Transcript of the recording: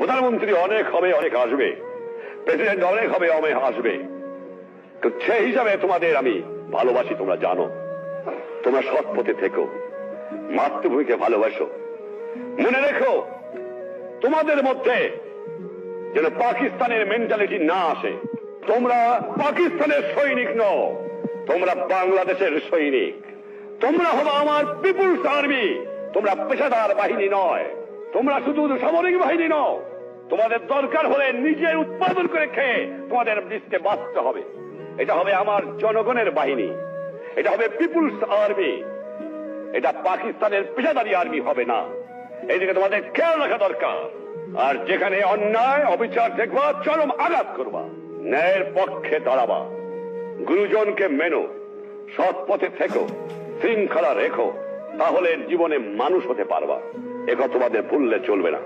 প্রধানমন্ত্রী অনেক হবে, অনেক আসবে, প্রেসিডেন্ট অনেক হবে, অনেক আসবে, সেই হিসাবে তোমাদের আমি ভালোবাসি, তোমরা জানো। তোমরা সৎ পথে থেকো, মাতৃভূমিকে ভালোবাসো। মনে রেখো, তোমাদের মধ্যে যেন পাকিস্তানের মেন্টালিটি না আসে। তোমরা পাকিস্তানের সৈনিক নও, তোমরা বাংলাদেশের সৈনিক। তোমরা হবে আমার পিপুলস আর্মি। তোমরা পেশাদার বাহিনী নয়, তোমরা শুধু সামরিক বাহিনী নও। তোমাদের দরকার হলে নিজের উৎপাদন করে খেয়ে তোমাদের দেশকে বাঁচতে হবে। এটা হবে আমার জনগণের বাহিনী, এটা হবে পিপুলস আর্মি, এটা পাকিস্তানের পেশাদারি আর্মি হবে না। এইদিকে তোমাদের খেয়াল রাখা দরকার। আর যেখানে অন্যায় অবিচার দেখবা, চরম আঘাত করবা, ন্যায়ের পক্ষে দাঁড়াবা, গুরুজনকে মেনো, সৎ পথে থেকো, শৃঙ্খলা রেখো, তাহলে জীবনে মানুষ হতে পারবা। একথা তোমাদের ভুললে চলবে না।